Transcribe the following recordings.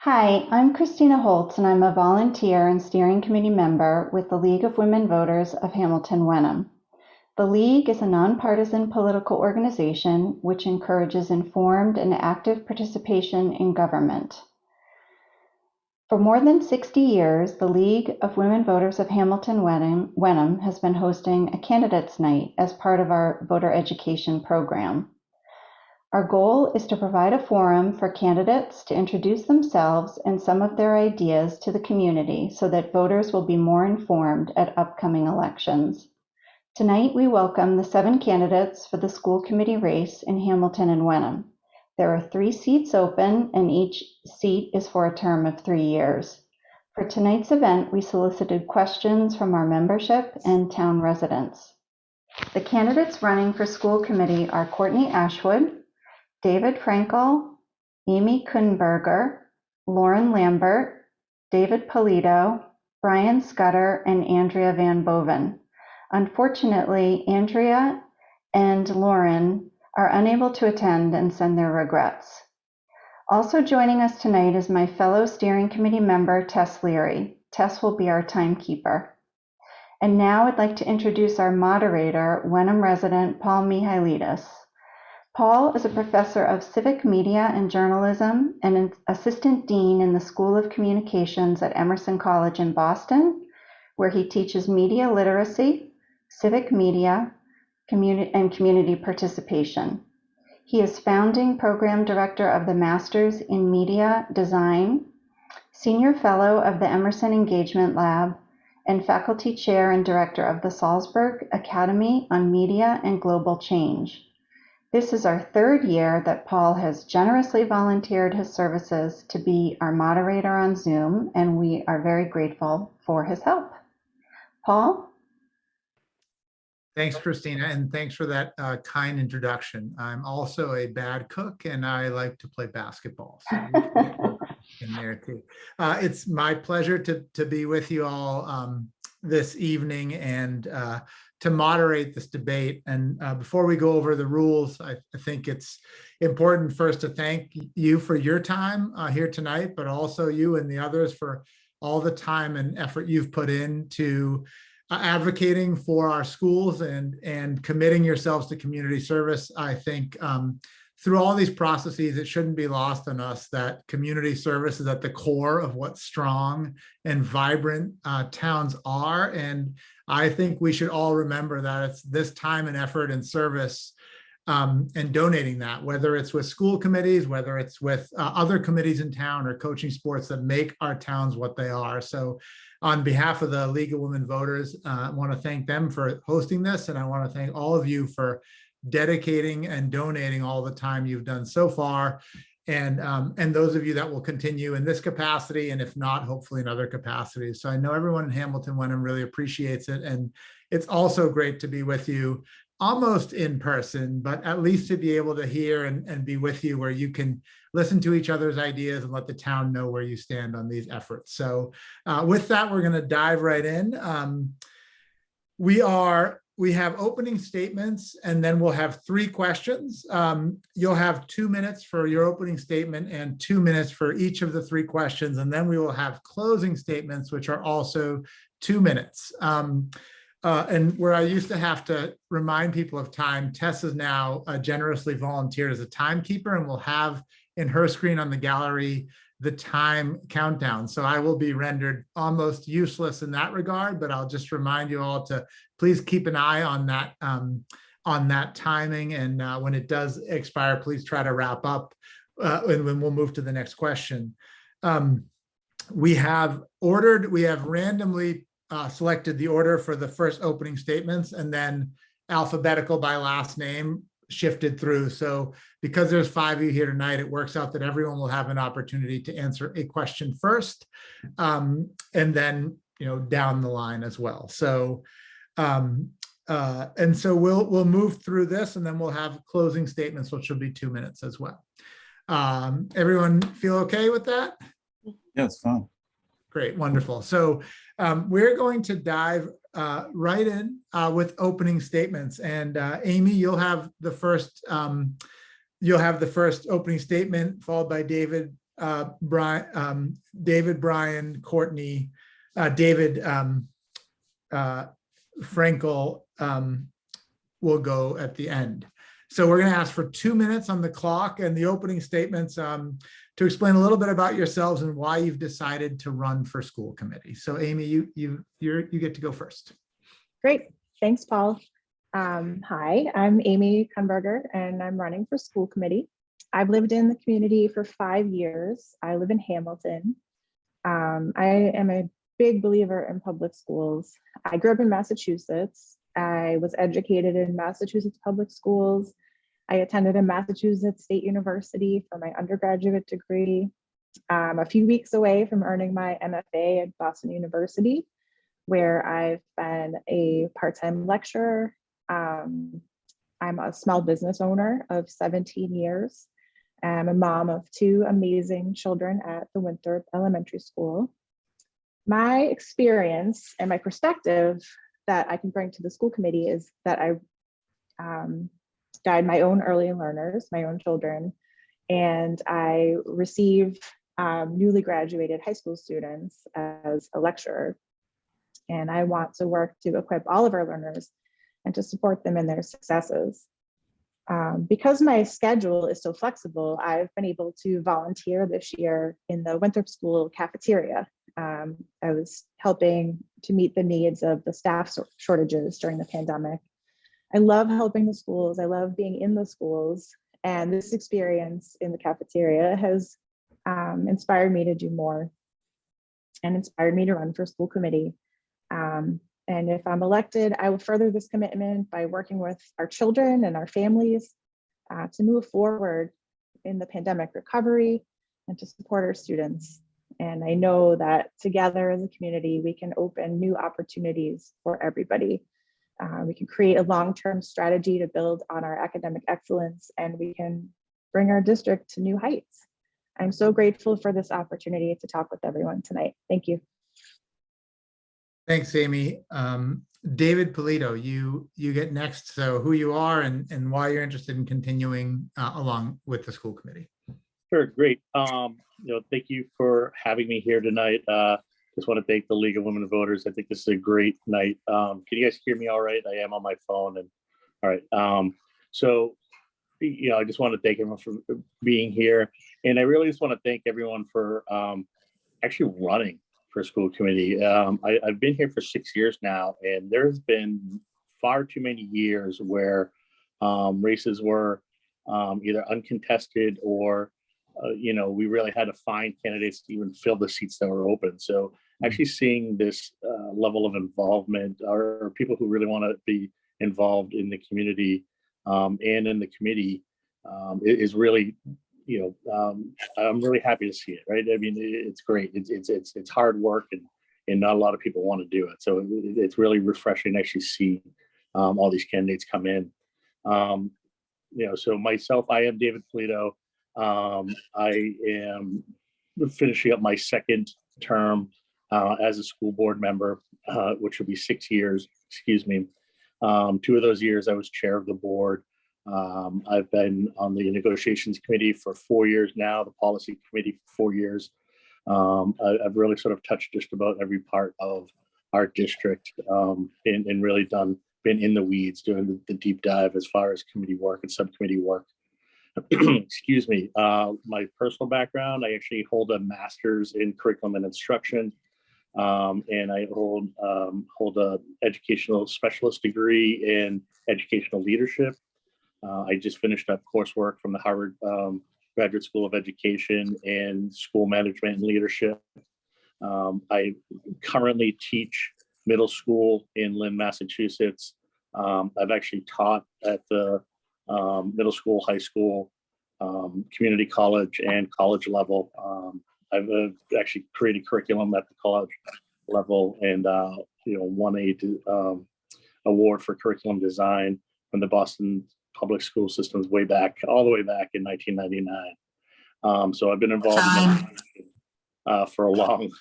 Hi, I'm Christina Holtz, and I'm a volunteer and steering committee member with the League of Women Voters of Hamilton-Wenham. The League is a nonpartisan political organization which encourages informed and active participation in government. For more than 60 years, the League of Women Voters of Hamilton-Wenham has been hosting a candidates' night as part of our voter education program. Our goal is to provide a forum for candidates to introduce themselves and some of their ideas to the community so that voters will be more informed at upcoming elections. Tonight, we welcome the 7 candidates for the school committee race in Hamilton and Wenham. There are 3 seats open, and each seat is for a term of 3 years. For tonight's event, we solicited questions from our membership and town residents. The candidates running for school committee are Courtney Ashwood, David Frankel, Amy Kunberger, Lauren Lambert, David Polito, Brian Scudder, and Andrea Van Boven. Unfortunately, Andrea and Lauren are unable to attend and send their regrets. Also joining us tonight is my fellow steering committee member, Tess Leary. Tess will be our timekeeper. And now I'd like to introduce our moderator, Wenham resident Paul Mihailidis. Paul is a professor of civic media and journalism and an assistant dean in the School of Communications at Emerson College in Boston, where he teaches media literacy, civic media, and community participation. He is founding program director of the Masters in Media Design, senior fellow of the Emerson Engagement Lab, and faculty chair and director of the Salzburg Academy on Media and Global Change. This is our 3rd year that Paul has generously volunteered his services to be our moderator on Zoom, and we are very grateful for his help. Paul? Thanks, Christina, and thanks for that kind introduction. I'm also a bad cook, and I like to play basketball, so in there too. It's my pleasure to be with you all this evening and to moderate this debate. And before we go over the rules, I think it's important first to thank you for your time here tonight, but also you and the others for all the time and effort you've put into advocating for our schools and committing yourselves to community service. I think through all these processes, it shouldn't be lost on us that community service is at the core of what strong and vibrant towns are. And I think we should all remember that it's this time and effort and service and donating that, whether it's with school committees, whether it's with other committees in town or coaching sports, that make our towns what they are. So on behalf of the League of Women Voters, I want to thank them for hosting this. And I want to thank all of you for dedicating and donating all the time you've done so far. And those of you that will continue in this capacity, and if not, hopefully in other capacities. So I know everyone in Hamilton-Wenham really appreciates it. And it's also great to be with you almost in person, but at least to be able to hear and be with you where you can listen to each other's ideas and let the town know where you stand on these efforts. So with that, we're going to dive right in. We have opening statements, and then we'll have 3 questions. You'll have 2 minutes for your opening statement and 2 minutes for each of the 3 questions. And then we will have closing statements, which are also 2 minutes. And where I used to have to remind people of time, Tess has now generously volunteered as a timekeeper, and will have in her screen on the gallery the time countdown. So I will be rendered almost useless in that regard, but I'll just remind you all to please keep an eye on that timing. And when it does expire, please try to wrap up and when we'll move to the next question. We have randomly selected the order for the first opening statements, and then alphabetical by last name shifted through. So because there's 5 of you here tonight, it works out that everyone will have an opportunity to answer a question first, and then down the line as well. So and so we'll move through this, and then we'll have closing statements, which will be 2 minutes as well. Everyone feel okay with that? Yeah, it's fine. Great, wonderful. So we're going to dive right in with opening statements. And Amy, you'll have the first opening statement, followed by David David, Brian, Courtney, David Frankel will go at the end. So we're going to ask for 2 minutes on the clock and the opening statements to explain a little bit about yourselves and why you've decided to run for school committee. So Amy, you get to go first. Great, thanks, Paul. Hi, I'm Amy Kunberger, and I'm running for school committee. I've lived in the community for 5 years. I live in Hamilton. I am a big believer in public schools. I grew up in Massachusetts. I was educated in Massachusetts public schools. I attended a Massachusetts State University for my undergraduate degree. A few weeks away from earning my MFA at Boston University, where I've been a part-time lecturer. I'm a small business owner of 17 years. I'm a mom of 2 amazing children at the Winthrop Elementary School. My experience and my perspective that I can bring to the school committee is that I guide my own early learners, my own children, and I receive newly graduated high school students as a lecturer. And I want to work to equip all of our learners and to support them in their successes. Because my schedule is so flexible, I've been able to volunteer this year in the Winthrop School cafeteria. I was helping to meet the needs of the staff shortages during the pandemic. I love helping the schools. I love being in the schools. And this experience in the cafeteria has inspired me to do more and inspired me to run for school committee. And if I'm elected, I will further this commitment by working with our children and our families to move forward in the pandemic recovery and to support our students. And I know that together as a community, we can open new opportunities for everybody. We can create a long-term strategy to build on our academic excellence, and we can bring our district to new heights. I'm so grateful for this opportunity to talk with everyone tonight. Thank you. Thanks, Amy. David Polito, you get next. So who you are and why you're interested in continuing along with the school committee. Sure, great. Thank you for having me here tonight. Just want to thank the League of Women Voters. I think this is a great night. Can you guys hear me all right? I am on my phone. And all right. I just want to thank everyone for being here. And I really just want to thank everyone for actually running for school committee. I've been here for 6 years now, and there's been far too many years where races were either uncontested or we really had to find candidates to even fill the seats that were open. So actually seeing this level of involvement, or people who really want to be involved in the community and in the committee is really, I'm really happy to see it, right? I mean, it's great. It's hard work and not a lot of people want to do it. So it's really refreshing to actually see all these candidates come in. So myself, I am David Polito. I am finishing up my 2nd term as a school board member, which will be 6 years, excuse me. 2 of those years I was chair of the board. I've been on the negotiations committee for 4 years now, the policy committee for 4 years. I've really sort of touched just about every part of our district and really been in the weeds doing the deep dive as far as committee work and subcommittee work. Excuse me. My personal background, I actually hold a master's in curriculum and instruction, and I hold a educational specialist degree in educational leadership. I just finished up coursework from the Harvard Graduate School of Education and School Management and Leadership. I currently teach middle school in Lynn, Massachusetts. I've actually taught at the middle school, high school, community college, and college level. I've actually created curriculum at the college level and won a award for curriculum design from the Boston public school systems all the way back in 1999. So I've been involved in for a long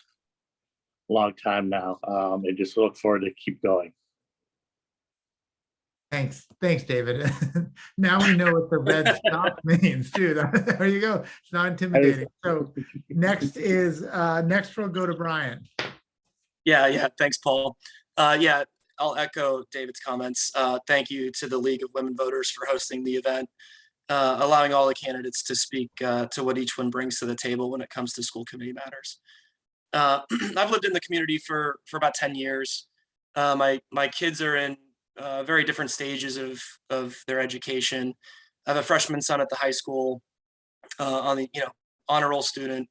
time now, and just look forward to keep going. Thanks, David. Now we know what the red stop means too. There you go. It's not intimidating. So next we'll go to Brian. Yeah. Thanks, Paul. Yeah, I'll echo David's comments. Thank you to the League of Women Voters for hosting the event, allowing all the candidates to speak to what each one brings to the table when it comes to school committee matters. I've lived in the community for about 10 years. My kids are in very different stages of their education. I have a freshman son at the high school, on the honor roll student,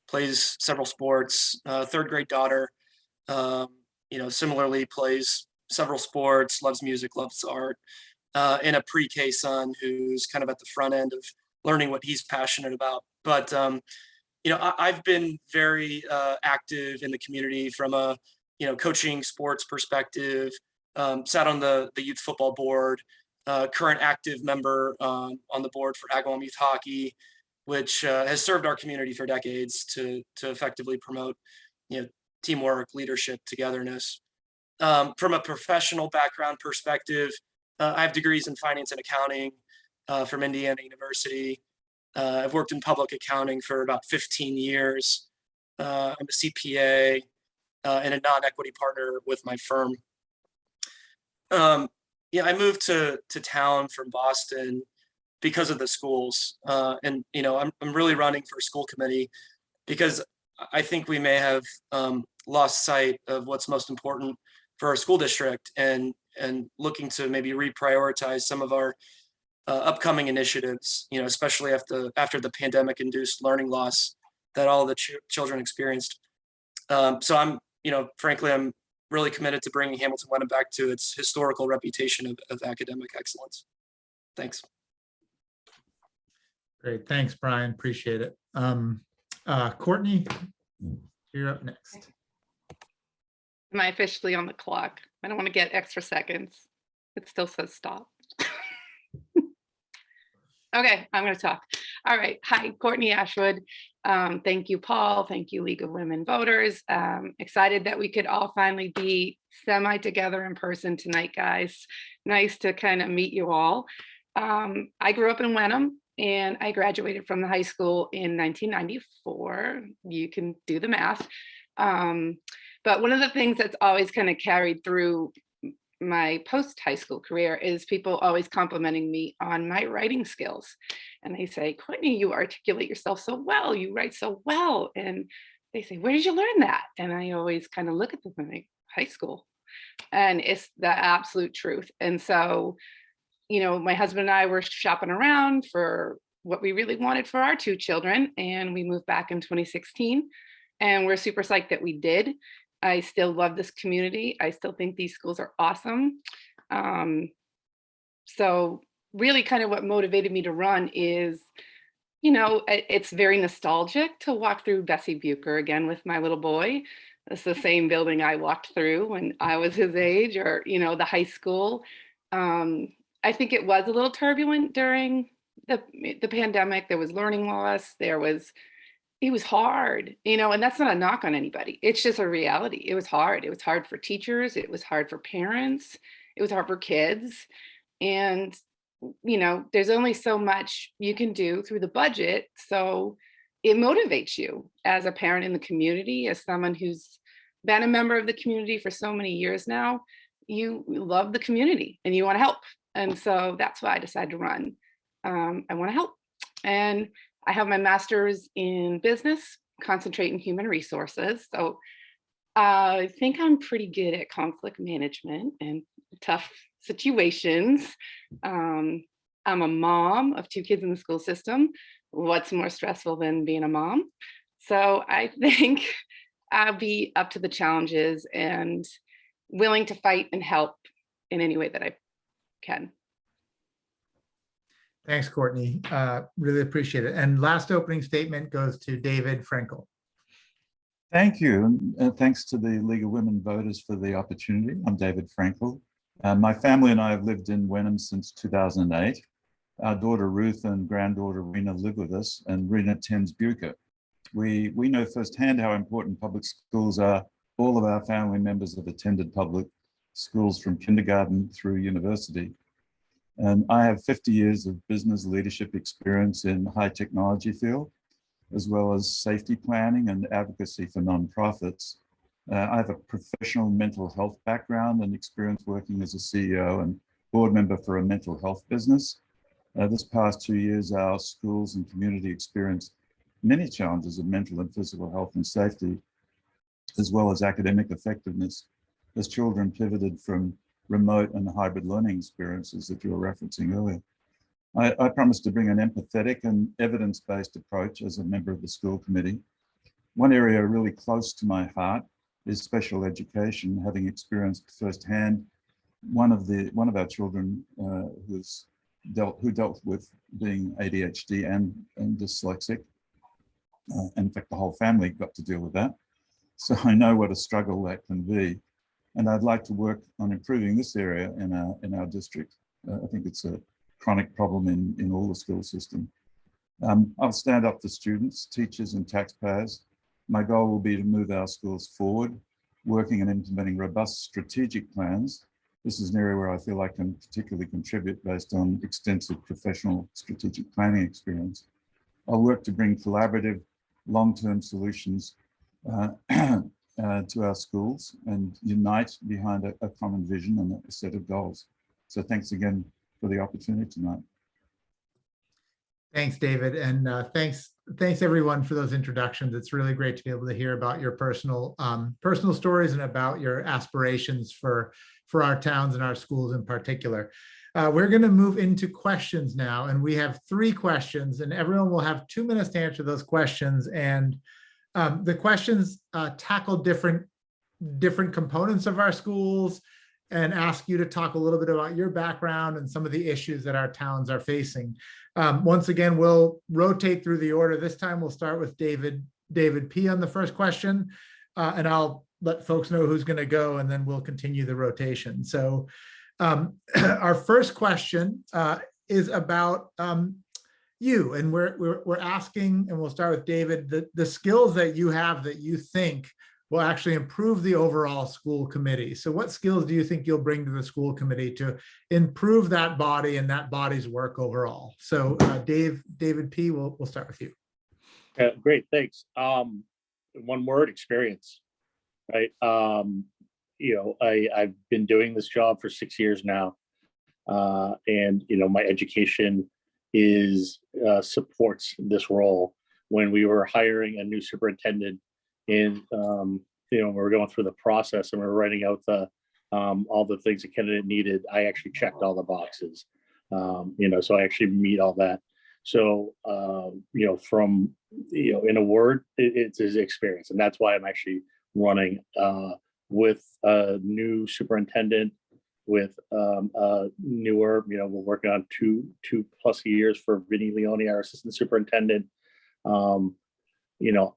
plays several sports. Third grade daughter, similarly plays several sports, loves music, loves art. And a pre-K son who's kind of at the front end of learning what he's passionate about. But I've been very active in the community from a coaching sports perspective. Sat on the youth football board, current active member on the board for Agawam Youth Hockey, which has served our community for decades to effectively promote teamwork, leadership, togetherness. From a professional background perspective, I have degrees in finance and accounting from Indiana University. I've worked in public accounting for about 15 years. I'm a CPA and a non-equity partner with my firm. I moved to town from Boston because of the schools. And I'm really running for school committee because I think we may have lost sight of what's most important for our school district and looking to maybe reprioritize some of our upcoming initiatives, especially after the pandemic-induced learning loss that all the children experienced. So I'm really committed to bringing Hamilton-Wenham back to its historical reputation of academic excellence. Thanks. Great, thanks, Brian. Appreciate it. Courtney, you're up next. Am I officially on the clock? I don't want to get extra seconds. It still says stop. Okay, I'm going to talk. All right. Hi, Courtney Ashwood. Thank you, Paul. Thank you, League of Women Voters. Excited that we could all finally be semi-together in person tonight, guys. Nice to kind of meet you all. I grew up in Wenham and I graduated from the high school in 1994. You can do the math. But one of the things that's always kind of carried through my post-high school career is people always complimenting me on my writing skills. And they say, Courtney, you articulate yourself so well, you write so well. And they say, where did you learn that? And I always kind of look at them and think, high school. And it's the absolute truth. And so, my husband and I were shopping around for what we really wanted for our two children. And we moved back in 2016. And we're super psyched that we did. I still love this community. I still think these schools are awesome. So really kind of what motivated me to run is, it's very nostalgic to walk through Bessie Bucher again with my little boy. It's the same building I walked through when I was his age, or, the high school. I think it was a little turbulent during the pandemic. There was learning loss. It was hard, and that's not a knock on anybody. It's just a reality. It was hard. It was hard for teachers. It was hard for parents. It was hard for kids. And, there's only so much you can do through the budget. So it motivates you as a parent in the community, as someone who's been a member of the community for so many years now. You love the community and you want to help. And so that's why I decided to run. I want to help. And I have my master's in business, concentrate in human resources. So I think I'm pretty good at conflict management and tough situations. I'm a mom of 2 kids in the school system. What's more stressful than being a mom? So I think I'll be up to the challenges and willing to fight and help in any way that I can. Thanks, Courtney. Really appreciate it. And last opening statement goes to David Frankel. Thank you. And thanks to the League of Women Voters for the opportunity. I'm David Frankel. My family and I have lived in Wenham since 2008. Our daughter Ruth and granddaughter Rena live with us, and Rena attends Bucher. We know firsthand how important public schools are. All of our family members have attended public schools from kindergarten through university. And I have 50 years of business leadership experience in high technology field, as well as safety planning and advocacy for nonprofits. I have a professional mental health background and experience working as a CEO and board member for a mental health business. This past 2 years, our schools and community experienced many challenges of mental and physical health and safety, as well as academic effectiveness, as children pivoted from remote and hybrid learning experiences that you were referencing earlier. I promise to bring an empathetic and evidence-based approach as a member of the school committee. One area really close to my heart is special education, having experienced firsthand one of our children who dealt with being ADHD and dyslexic. In fact, the whole family got to deal with that. So I know what a struggle that can be. And I'd like to work on improving this area in our district. I think it's a chronic problem in all the school system. I'll stand up for students, teachers, and taxpayers. My goal will be to move our schools forward, working and implementing robust strategic plans. This is an area where I feel I can particularly contribute based on extensive professional strategic planning experience. I'll work to bring collaborative, long-term solutions to our schools and unite behind a common vision and a set of goals. So thanks again for the opportunity tonight. Thanks, David. And thanks everyone for those introductions. It's really great to be able to hear about your personal stories and about your aspirations for our towns and our schools in particular. We're going to move into questions now, and we have 3 questions, and everyone will have 2 minutes to answer those questions. And the questions tackle different components of our schools and ask you to talk a little bit about your background and some of the issues that our towns are facing. Once again, we'll rotate through the order. This time we'll start with David P. on the first question, and I'll let folks know who's going to go, and then we'll continue the rotation. So our first question is about you, and we're asking, and we'll start with David, the skills that you have that you think will actually improve the overall school committee. So what skills do you think you'll bring to the school committee to improve that body and that body's work overall? So David P., we'll start with you. Great, thanks. One word, experience, right? I've been doing this job for 6 years now. And my education supports this role. When we were hiring a new superintendent we were going through the process and we were writing out all the things the candidate needed, I actually checked all the boxes. So I actually meet all that. So, from, in a word, it's his experience. And that's why I'm actually running with a new superintendent, with newer, we're working on two plus years for Vinnie Leone, our assistant superintendent.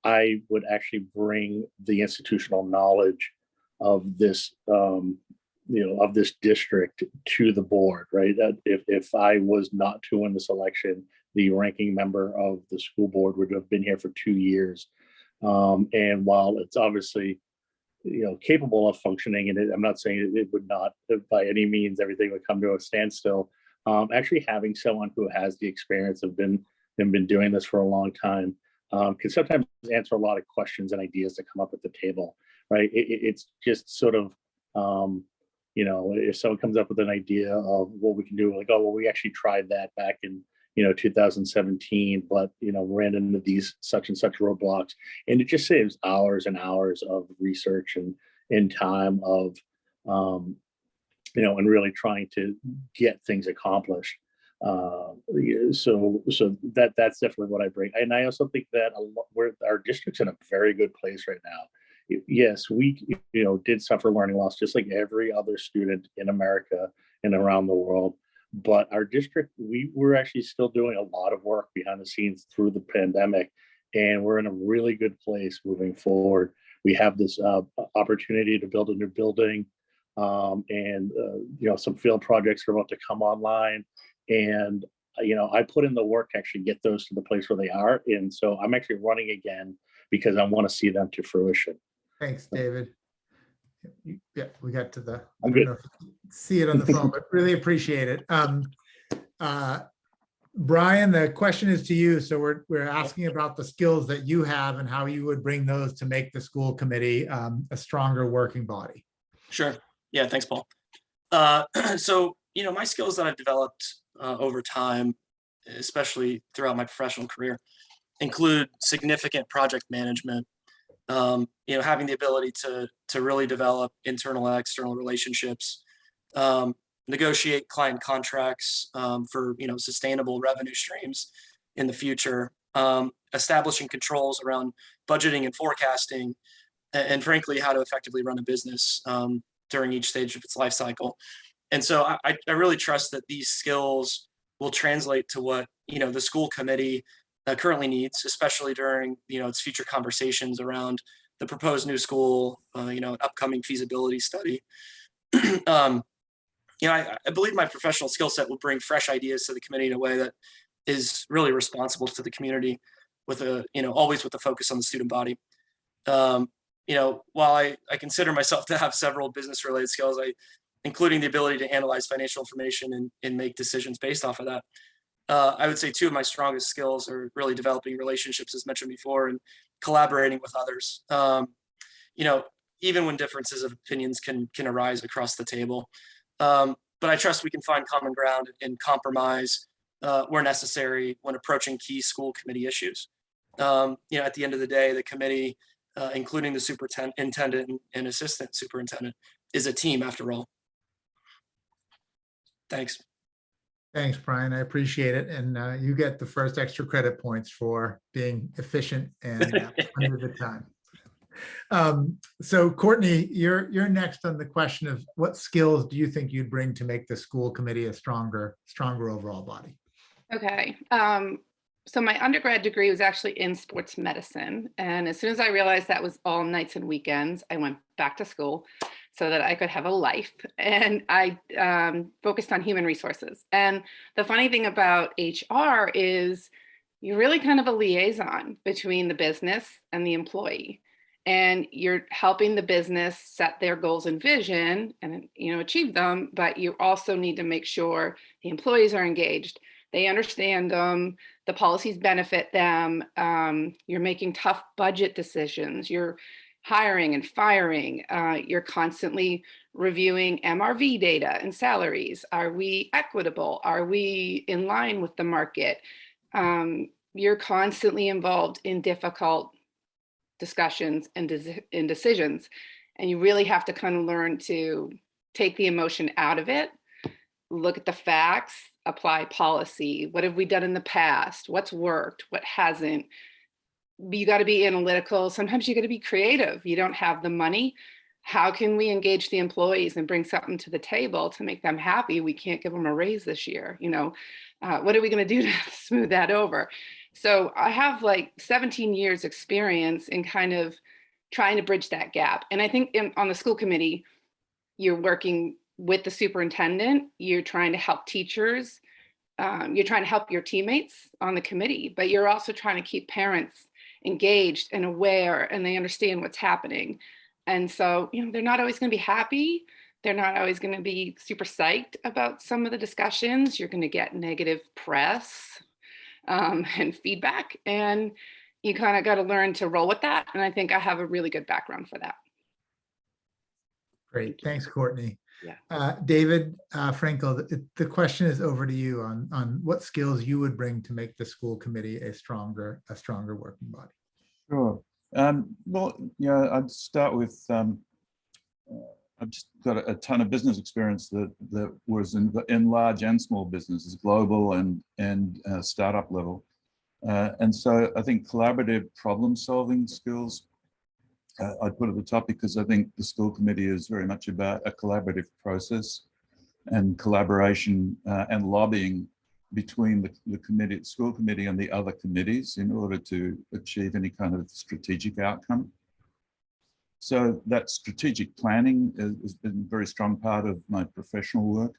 I would actually bring the institutional knowledge of this, of this district to the board, right? That if I was not to win this election, the ranking member of the school board would have been here for 2 years. And while it's obviously, capable of functioning, and I'm not saying it would not by any means, everything would come to a standstill. Actually having someone who has the experience of been doing this for a long time can sometimes answer a lot of questions and ideas that come up at the table, right? It's just sort of, if someone comes up with an idea of what we can do, like, oh, well, we actually tried that back in, 2017, but, ran into these such and such roadblocks. And it just saves hours and hours of research and time of, and really trying to get things accomplished. So that's definitely what I bring. And I also think that our district's in a very good place right now. Yes, we did suffer learning loss just like every other student in America and around the world. But our district, we were actually still doing a lot of work behind the scenes through the pandemic, and we're in a really good place moving forward. We have this opportunity to build a new building, and some field projects are about to come online. And I put in the work to actually get those to the place where they are. And so I'm actually running again because I want to see them to fruition. Thanks, David. Yeah, we got to the, I I'm don't good. know if you see it on the phone, but really appreciate it. Brian, the question is to you. So we're asking about the skills that you have and how you would bring those to make the school committee a stronger working body. Sure. Yeah, thanks, Paul. So, my skills that I've developed over time, especially throughout my professional career, include significant project management, having the ability to really develop internal and external relationships, negotiate client contracts for sustainable revenue streams in the future, establishing controls around budgeting and forecasting, and frankly, how to effectively run a business during each stage of its life cycle. And so I really trust that these skills will translate to what the school committee currently needs, especially during its future conversations around the proposed new school, an upcoming feasibility study. I believe my professional skill set will bring fresh ideas to the committee in a way that is really responsible to the community, with always with a focus on the student body. While I consider myself to have several business related skills, including the ability to analyze financial information and make decisions based off of that. I would say two of my strongest skills are really developing relationships, as mentioned before, and collaborating with others. Even when differences of opinions can arise across the table. But I trust we can find common ground and compromise where necessary when approaching key school committee issues. At the end of the day, the committee, including the superintendent and assistant superintendent, is a team after all. Thanks. Thanks, Brian. I appreciate it. And you get the first extra credit points for being efficient and under the time. So Courtney, you're next on the question of what skills do you think you'd bring to make the school committee a stronger overall body? Okay. So my undergrad degree was actually in sports medicine. And as soon as I realized that was all nights and weekends, I went back to school so that I could have a life. And I focused on human resources. And the funny thing about HR is you're really kind of a liaison between the business and the employee. And you're helping the business set their goals and vision and achieve them, but you also need to make sure the employees are engaged. They understand them, the policies benefit them. You're making tough budget decisions. You're hiring and firing. You're constantly reviewing MRV data and salaries. Are we equitable? Are we in line with the market? You're constantly involved in difficult discussions and decisions. And you really have to kind of learn to take the emotion out of it, look at the facts, apply policy. What have we done in the past? What's worked? What hasn't? You got to be analytical. Sometimes you got to be creative. You don't have the money. How can we engage the employees and bring something to the table to make them happy? We can't give them a raise this year. What are we going to do to smooth that over? So I have like 17 years experience in kind of trying to bridge that gap. And I think on the school committee, you're working with the superintendent, you're trying to help teachers, you're trying to help your teammates on the committee, but you're also trying to keep parents engaged and aware, and they understand what's happening. And so, they're not always going to be happy. They're not always going to be super psyched about some of the discussions. You're going to get negative press and feedback, and you kind of got to learn to roll with that. And I think I have a really good background for that. Great. Thanks, Courtney. Yeah. David Frankel, the question is over to you on what skills you would bring to make the school committee a stronger working body. Sure. Well, I'd start with, I've just got a ton of business experience that was in large and small businesses, global and startup level. And so I think collaborative problem solving skills I'd put at the top, because I think the school committee is very much about a collaborative process and collaboration and lobbying between the school committee and the other committees in order to achieve any kind of strategic outcome. So that strategic planning has been a very strong part of my professional work.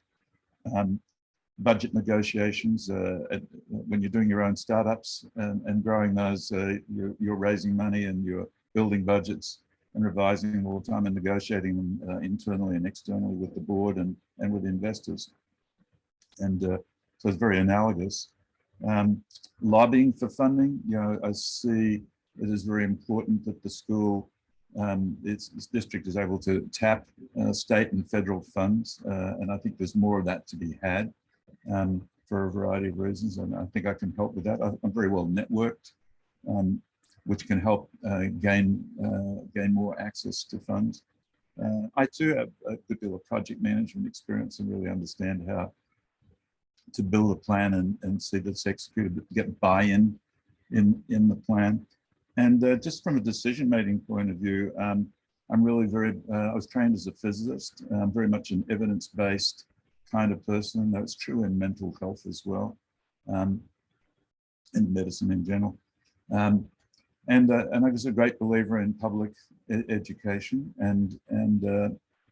Budget negotiations, when you're doing your own startups and growing those, you're raising money and you're building budgets. and revising all the time and negotiating them internally and externally with the board and with investors. And so it's very analogous. Lobbying for funding, I see it is very important that the school, its district is able to tap state and federal funds. And I think there's more of that to be had for a variety of reasons. And I think I can help with that. I'm very well networked, which can help gain more access to funds. I too have a good deal of project management experience and really understand how to build a plan and see that it's executed, get buy-in in the plan. And just from a decision-making point of view, I'm really I was trained as a physicist. I'm very much an evidence-based kind of person, and that's true in mental health as well, in medicine in general. And I was a great believer in public education and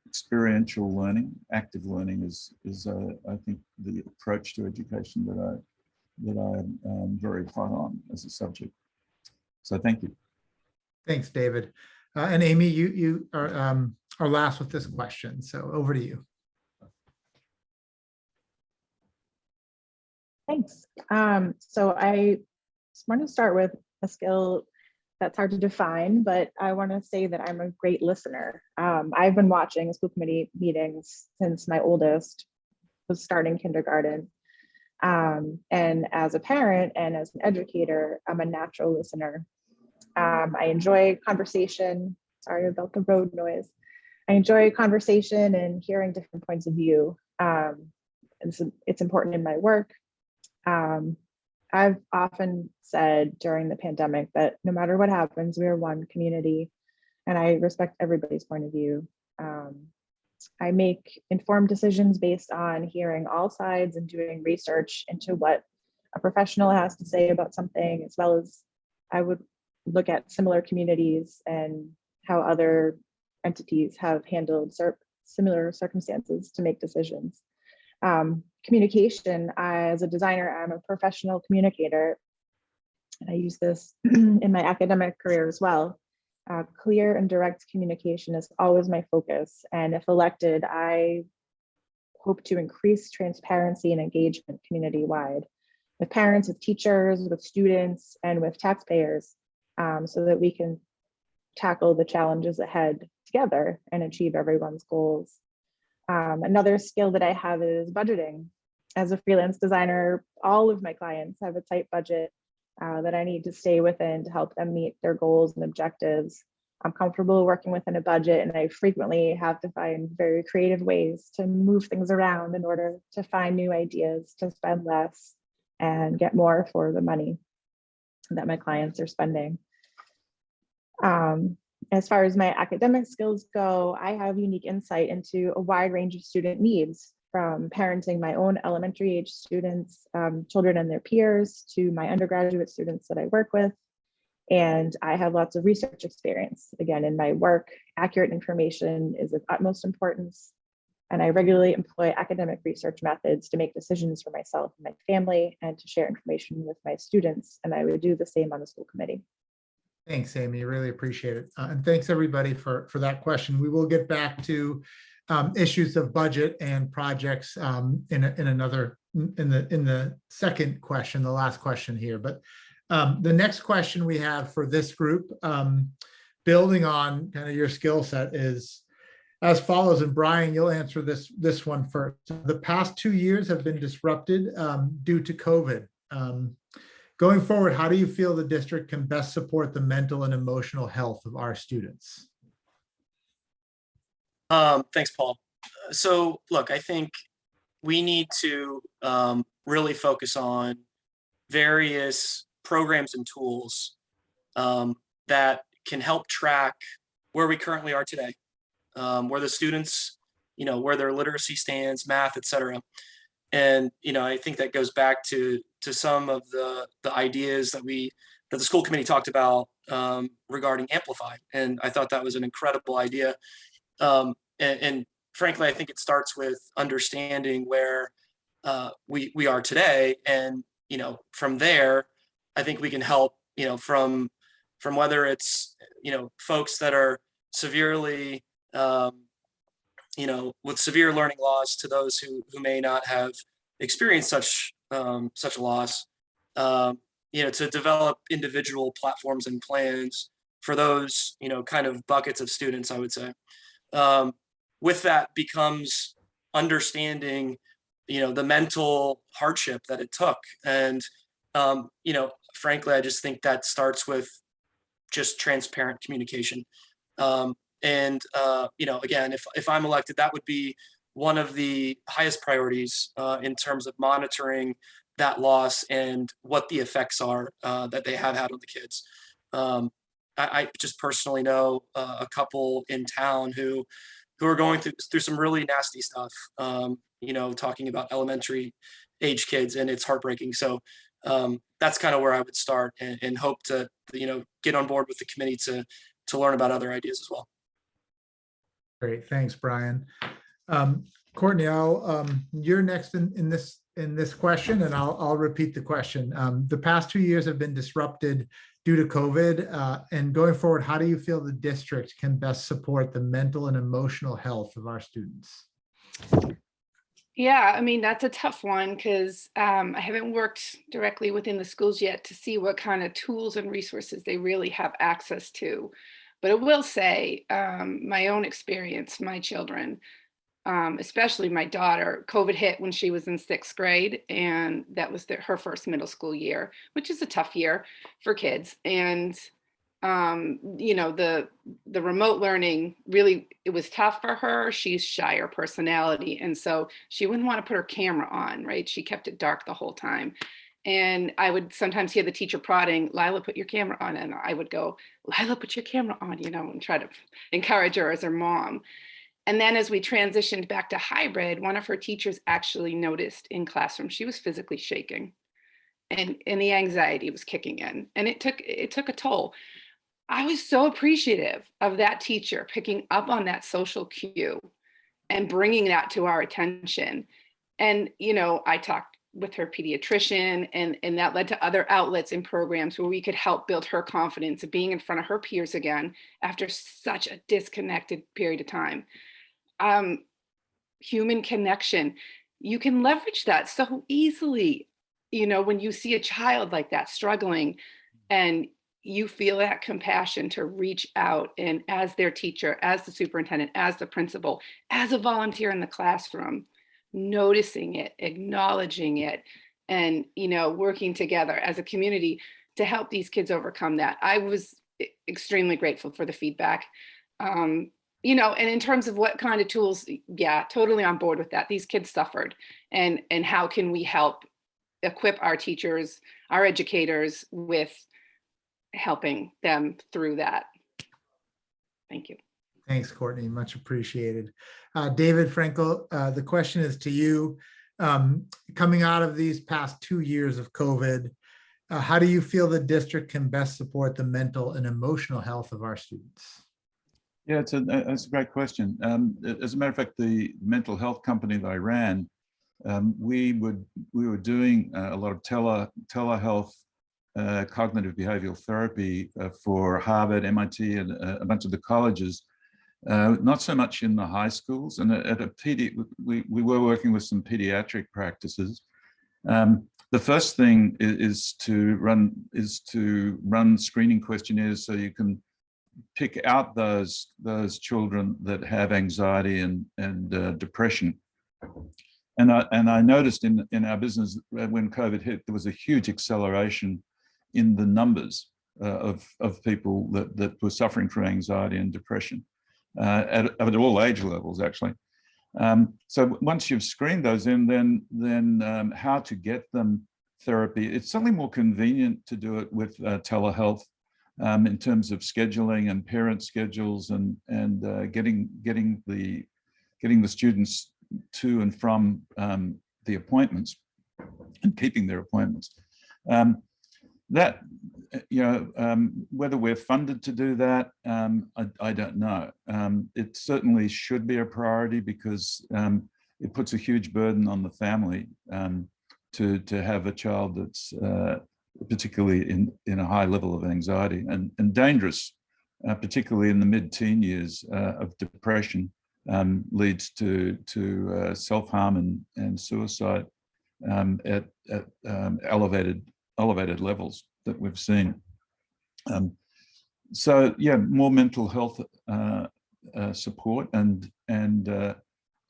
experiential learning. Active learning is I think the approach to education that I'm very hot on as a subject. So thank you. Thanks, David. And Amy, you are last with this question. So over to you. Thanks. So I just want to start with a skill that's hard to define, but I want to say that I'm a great listener. I've been watching school committee meetings since my oldest was starting kindergarten. And as a parent and as an educator, I'm a natural listener. I enjoy conversation. Sorry about the road noise. I enjoy conversation and hearing different points of view. It's important in my work. I've often said during the pandemic that no matter what happens, we are one community, and I respect everybody's point of view. I make informed decisions based on hearing all sides and doing research into what a professional has to say about something, as well as I would look at similar communities and how other entities have handled similar circumstances to make decisions. Communication, as a designer, I'm a professional communicator, and I use this in my academic career as well. Clear and direct communication is always my focus, and if elected, I hope to increase transparency and engagement community-wide with parents, with teachers, with students, and with taxpayers, so that we can tackle the challenges ahead together and achieve everyone's goals. Another skill that I have is budgeting. As a freelance designer, all of my clients have a tight budget that I need to stay within to help them meet their goals and objectives. I'm comfortable working within a budget, and I frequently have to find very creative ways to move things around in order to find new ideas to spend less and get more for the money that my clients are spending. As far as my academic skills go, I have unique insight into a wide range of student needs, from parenting my own elementary age students, children and their peers, to my undergraduate students that I work with. And I have lots of research experience. Again, in my work, accurate information is of utmost importance. And I regularly employ academic research methods to make decisions for myself and my family, and to share information with my students. And I would do the same on the school committee. Thanks, Amy. Really appreciate it. And thanks everybody for that question. We will get back to issues of budget and projects in the second question, the last question here. But the next question we have for this group, building on kind of your skill set, is as follows. And Brian, you'll answer this one first. The past 2 years have been disrupted due to COVID. Going forward, how do you feel the district can best support the mental and emotional health of our students? Thanks, Paul. So look, I think we need to really focus on various programs and tools that can help track where we currently are today, where the students, where their literacy stands, math, et cetera. And, I think that goes back to some of the ideas that the school committee talked about regarding Amplify. And I thought that was an incredible idea. And frankly, I think it starts with understanding where we are today. And, from there, I think we can help, from whether it's, folks that are severely, with severe learning loss to those who may not have experienced such a loss. To develop individual platforms and plans for those, kind of buckets of students, I would say. With that becomes understanding, the mental hardship that it took. And, frankly, I just think that starts with just transparent communication. Again, if I'm elected, that would be one of the highest priorities in terms of monitoring that loss and what the effects are that they have had on the kids. I just personally know a couple in town who are going through some really nasty stuff, talking about elementary age kids, and it's heartbreaking. So that's kind of where I would start, and hope to, get on board with the committee to learn about other ideas as well. Great, thanks, Brian. Courtney, you're next in this question, and I'll repeat the question. The past 2 years have been disrupted due to COVID, and going forward, how do you feel the district can best support the mental and emotional health of our students? Yeah, I mean, that's a tough one because I haven't worked directly within the schools yet to see what kind of tools and resources they really have access to. But I will say my own experience, my children, especially my daughter, COVID hit when she was in 6th grade, and that was her first middle school year, which is a tough year for kids. And the remote learning, really, it was tough for her. She's shyer personality, and so she wouldn't want to put her camera on, right? She kept it dark the whole time. And I would sometimes hear the teacher prodding, Lila, put your camera on. And I would go, Lila, put your camera on, and try to encourage her as her mom. And then as we transitioned back to hybrid, one of her teachers actually noticed in classroom, she was physically shaking, and the anxiety was kicking in, and it took a toll. I was so appreciative of that teacher picking up on that social cue and bringing that to our attention. And, I talked with her pediatrician, and that led to other outlets and programs where we could help build her confidence of being in front of her peers again after such a disconnected period of time. Human connection, you can leverage that so easily, when you see a child like that struggling, and you feel that compassion to reach out, and as their teacher, as the superintendent, as the principal, as a volunteer in the classroom, noticing it, acknowledging it, and working together as a community to help these kids overcome that. I was extremely grateful for the feedback. And in terms of what kind of tools, yeah, totally on board with that. These kids suffered, and how can we help equip our teachers, our educators with helping them through that. Thank you. Thanks, Courtney, much appreciated. David Frankel, the question is to you. Coming out of these past 2 years of COVID, how do you feel the district can best support the mental and emotional health of our students? Yeah, it's a great question. As a matter of fact, the mental health company that I ran, we were doing a lot of telehealth cognitive behavioral therapy for Harvard, MIT, and a bunch of the colleges. Not so much in the high schools, and we were working with some pediatric practices. The first thing is to run screening questionnaires so you can pick out those children that have anxiety and depression. And I noticed in our business when COVID hit, there was a huge acceleration in the numbers of people that were suffering from anxiety and depression at all age levels, actually. So once you've screened those in, then how to get them therapy, it's certainly more convenient to do it with telehealth in terms of scheduling and parent schedules and getting the students to and from the appointments and keeping their appointments. Whether we're funded to do that, I don't know. It certainly should be a priority because it puts a huge burden on the family to have a child that's particularly in a high level of anxiety and dangerous particularly in the mid-teen years of depression, leads to self-harm and suicide at elevated levels that we've seen. So yeah, more mental health support and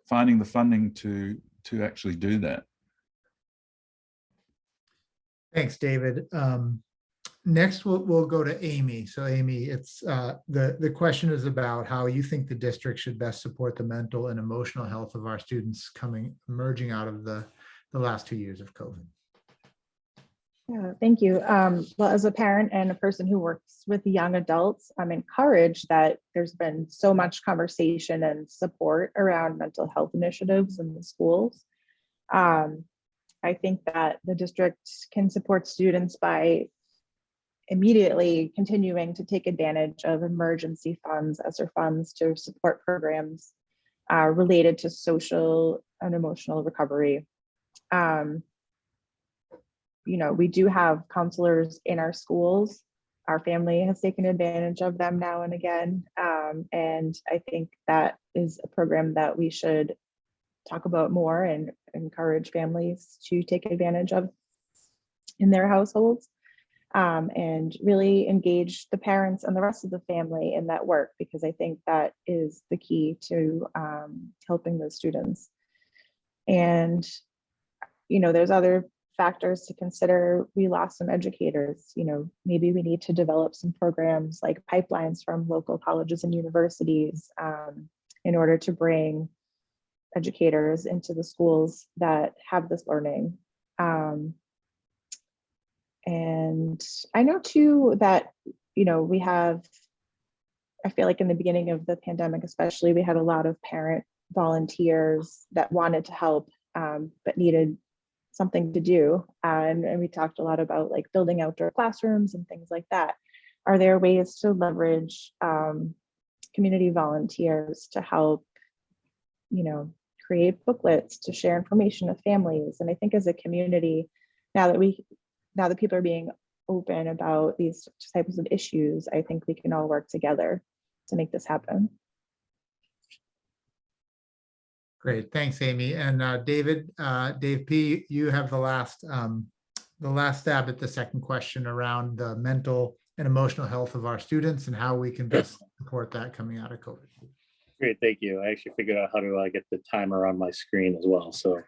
finding the funding to actually do that. Thanks, David. Next, we'll go to Amy. So Amy, it's the question is about how you think the district should best support the mental and emotional health of our students emerging out of the last 2 years of COVID. Yeah, thank you. Well, as a parent and a person who works with young adults, I'm encouraged that there's been so much conversation and support around mental health initiatives in the schools. I think that the district can support students by immediately continuing to take advantage of emergency funds, ESSER funds, to support programs related to social and emotional recovery. You know, we do have counselors in our schools. Our family has taken advantage of them now and again. And I think that is a program that we should talk about more and encourage families to take advantage of in their households, and really engage the parents and the rest of the family in that work, because I think that is the key to helping those students. And, you know, there's other factors to consider. We lost some educators. You know, maybe we need to develop some programs like pipelines from local colleges and universities in order to bring educators into the schools that have this learning. And I know too that, you know, we have, I feel like in the beginning of the pandemic, especially, we had a lot of parent volunteers that wanted to help, but needed something to do. And we talked a lot about like building outdoor classrooms and things like that. Are there ways to leverage community volunteers to help, you know, create booklets to share information with families? And I think as a community, now that people are being open about these types of issues, I think we can all work together to make this happen. Great, thanks, Amy. And Dave P., you have the last stab at the second question around the mental and emotional health of our students and how we can best support that coming out of COVID. Great, thank you. I actually figured out how to get the timer on my screen as well. So,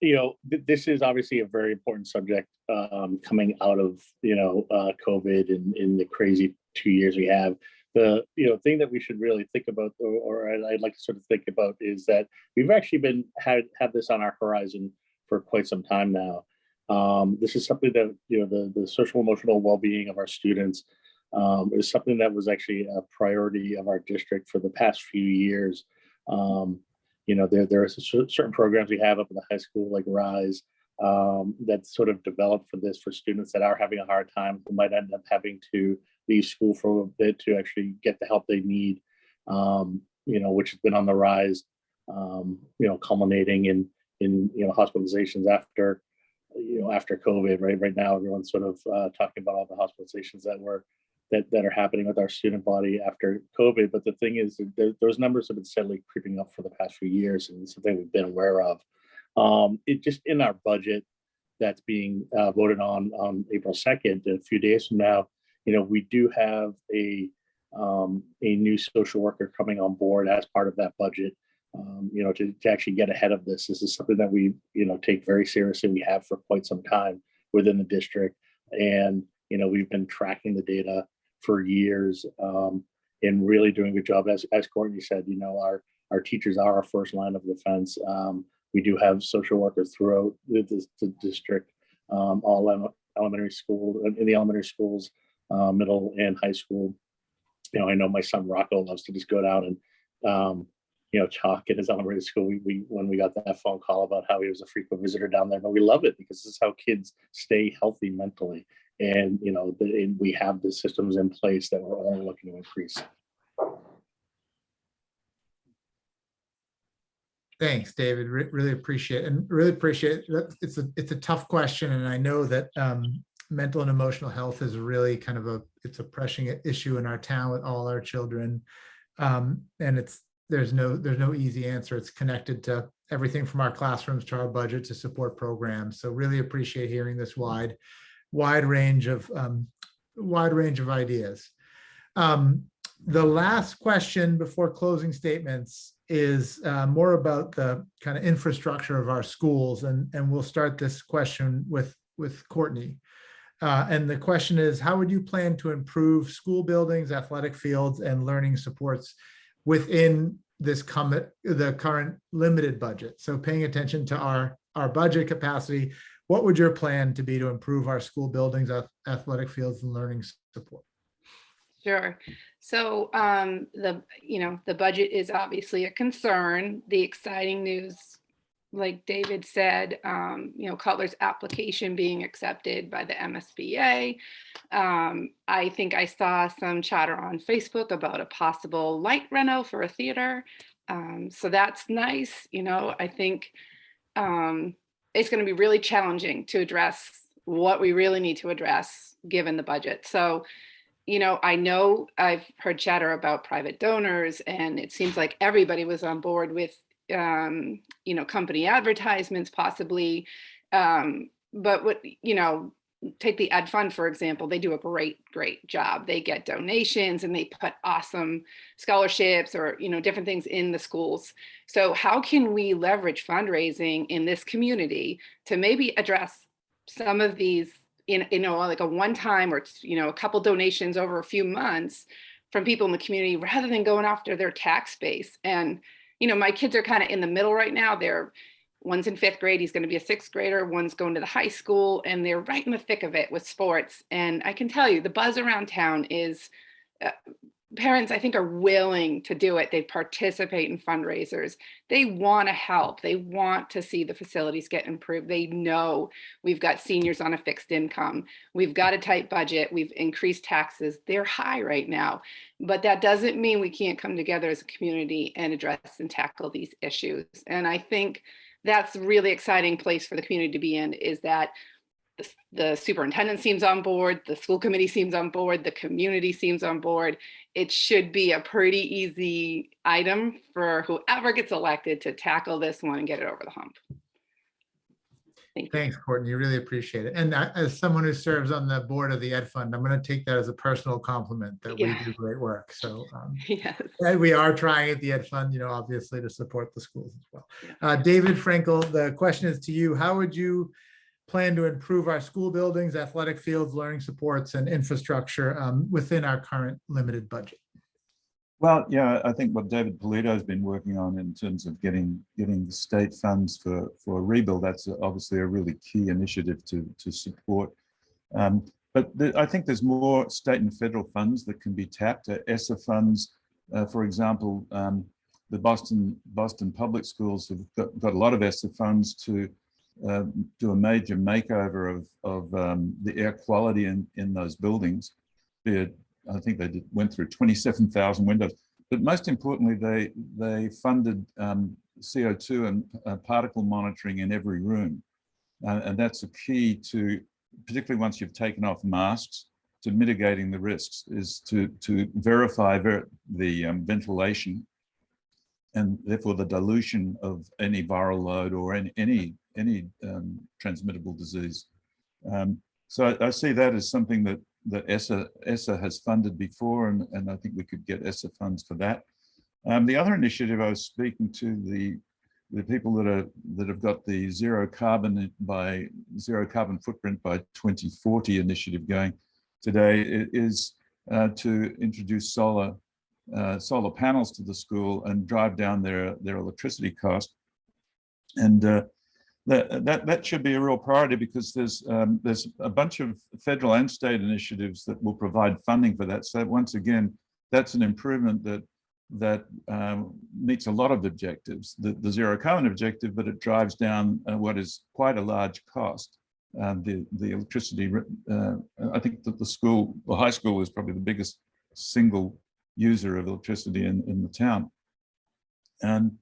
you know, this is obviously a very important subject coming out of, you know, COVID and in the crazy 2 years we have. The thing that we should really think about, or I'd like to sort of think about, is that we've actually had this on our horizon for quite some time now. This is something that, you know, the social emotional well-being of our students is something that was actually a priority of our district for the past few years. You know, there are certain programs we have up in the high school, like RISE, that sort of developed for this, for students that are having a hard time, who might end up having to leave school for a bit to actually get the help they need, you know, which has been on the rise, you know, culminating in you know, hospitalizations after COVID. Right now, everyone's sort of talking about all the hospitalizations that are happening with our student body after COVID. But the thing is, those numbers have been steadily creeping up for the past few years, and it's something we've been aware of. It just in our budget that's being voted on April 2nd, a few days from now, you know, we do have a new social worker coming on board as part of that budget. You know, to actually get ahead of this. This is something that we, you know, take very seriously. We have for quite some time within the district, and you know, we've been tracking the data for years and really doing a good job. As Courtney said, you know, our teachers are our first line of defense. We do have social workers throughout the district, all elementary school, in the elementary schools, middle and high school. You know, I know my son Rocco loves to just go down and you know, talk at his elementary school. When we got that phone call about how he was a frequent visitor down there, but we love it because this is how kids stay healthy mentally. And you know, we have the systems in place that we're only looking to increase. Thanks, David. Really appreciate it. And really appreciate it. It's a tough question, and I know that mental and emotional health is really kind of it's a pressing issue in our town with all our children. And there's no easy answer. It's connected to everything from our classrooms to our budget to support programs. So really appreciate hearing this wide range of ideas. The last question before closing statements is more about the kind of infrastructure of our schools, and we'll start this question with Courtney. And the question is, how would you plan to improve school buildings, athletic fields, and learning supports within the current limited budget? So paying attention to our budget capacity, what would your plan to be to improve our school buildings, athletic fields, and learning support? Sure. So the budget is obviously a concern. The exciting news, like David said, Cutler's application being accepted by the MSBA. I think I saw some chatter on Facebook about a possible light reno for a theater. So that's nice. I think it's going to be really challenging to address what we really need to address given the budget. So I know I've heard chatter about private donors, and it seems like everybody was on board with, company advertisements possibly. But take the Ed Fund, for example, they do a great job. They get donations and they put awesome scholarships or, different things in the schools. So how can we leverage fundraising in this community to maybe address some of these like a one-time or, a couple donations over a few months from people in the community rather than going after their tax base. And, my kids are kind of in the middle right now. One's in 5th grade, he's going to be a 6th grader, one's going to the high school, and they're right in the thick of it with sports. And I can tell you the buzz around town is parents, I think, are willing to do it. They participate in fundraisers. They want to help. They want to see the facilities get improved. They know we've got seniors on a fixed income. We've got a tight budget. We've increased taxes. They're high right now. But that doesn't mean we can't come together as a community and address and tackle these issues. And I think that's a really exciting place for the community to be in, is that the superintendent seems on board, the school committee seems on board, the community seems on board. It should be a pretty easy item for whoever gets elected to tackle this one and get it over the hump. Thank you. Thanks, Courtney. Really appreciate it. And as someone who serves on the board of the Ed Fund, I'm going to take that as a personal compliment that we do great work. So yes. And we are trying at the Ed Fund, obviously to support the schools as well. David Frankel, the question is to you. How would you plan to improve our school buildings, athletic fields, learning supports, and infrastructure within our current limited budget? Well, yeah, I think what David Polito has been working on in terms of getting the state funds for a rebuild, that's obviously a really key initiative to support. But I think there's more state and federal funds that can be tapped. ESSA funds, for example, the Boston Public Schools have got a lot of ESSA funds to do a major makeover of the air quality in those buildings. I think they went through 27,000 windows, but most importantly, they funded CO2 and particle monitoring in every room, and that's a key to, particularly once you've taken off masks, to mitigating the risks, is to verify the ventilation and therefore the dilution of any viral load or any transmittable disease. So I see that as something that ESSA has funded before, and I think we could get ESSA funds for that. The other initiative, I was speaking to the people that have got the zero carbon footprint by 2040 initiative going today, is to introduce solar panels to the school and drive down their electricity cost. And that should be a real priority, because there's a bunch of federal and state initiatives that will provide funding for that. So once again, that's an improvement that meets a lot of objectives, the zero carbon objective, but it drives down what is quite a large cost. The electricity, I think that the high school is probably the biggest single user of electricity in the town. And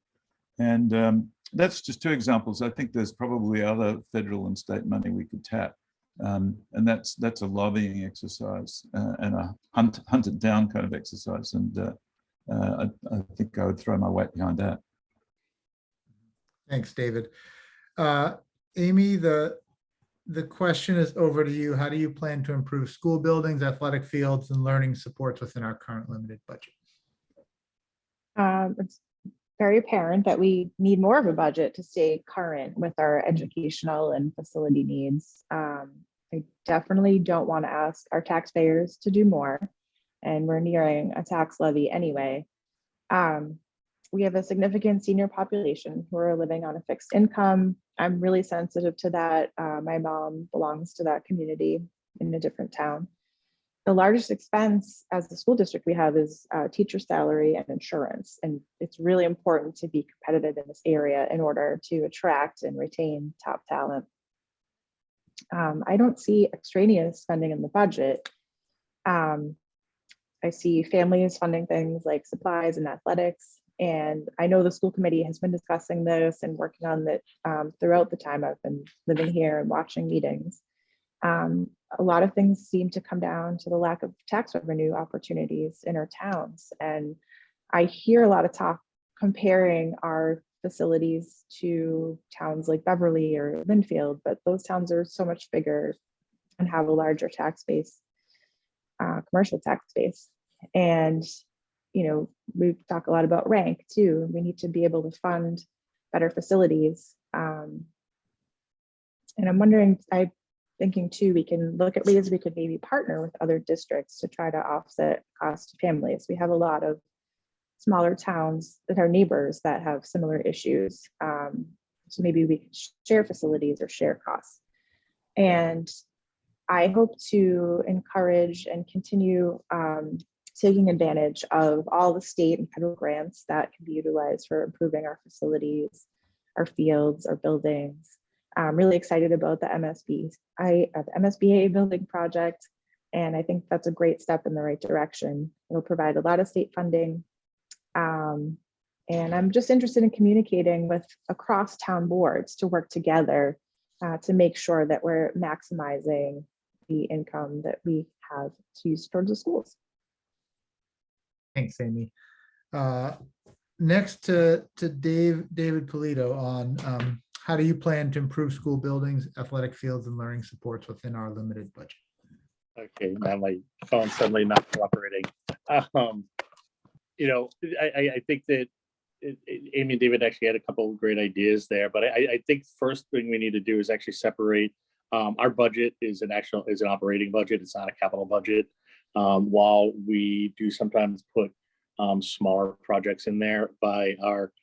that's just two examples. I think there's probably other federal and state money we could tap. And that's a lobbying exercise and a hunt it down kind of exercise. And I think I would throw my weight behind that. Thanks, David. Amy, the question is over to you. How do you plan to improve school buildings, athletic fields, and learning supports within our current limited budget? It's very apparent that we need more of a budget to stay current with our educational and facility needs. I definitely don't want to ask our taxpayers to do more, and we're nearing a tax levy anyway. We have a significant senior population who are living on a fixed income. I'm really sensitive to that. My mom belongs to that community in a different town. The largest expense as the school district we have is teacher salary and insurance. And it's really important to be competitive in this area in order to attract and retain top talent. I don't see extraneous spending in the budget. I see families funding things like supplies and athletics. And I know the school committee has been discussing this and working on it throughout the time I've been living here and watching meetings. A lot of things seem to come down to the lack of tax revenue opportunities in our towns. And I hear a lot of talk comparing our facilities to towns like Beverly or Linfield, but those towns are so much bigger and have a larger tax base, commercial tax base. And, you know, we talk a lot about rank too. We need to be able to fund better facilities. And I'm wondering, I'm thinking too, we can look at ways we could maybe partner with other districts to try to offset cost to families. We have a lot of smaller towns that are neighbors that have similar issues. So maybe we could share facilities or share costs. And I hope to encourage and continue taking advantage of all the state and federal grants that can be utilized for improving our facilities, our fields, our buildings. I'm really excited about the MSBA building project, and I think that's a great step in the right direction. It'll provide a lot of state funding. And I'm just interested in communicating with across town boards to work together to make sure that we're maximizing the income that we have to use towards the schools. Thanks, Amy. Next to David Polito on how do you plan to improve school buildings, athletic fields, and learning supports within our limited budget? Okay, now my phone's suddenly not cooperating. You know, I think that Amy and David actually had a couple of great ideas there, but I think first thing we need to do is actually separate. Our budget is an operating budget. It's not a capital budget. While we do sometimes put smaller projects in there by our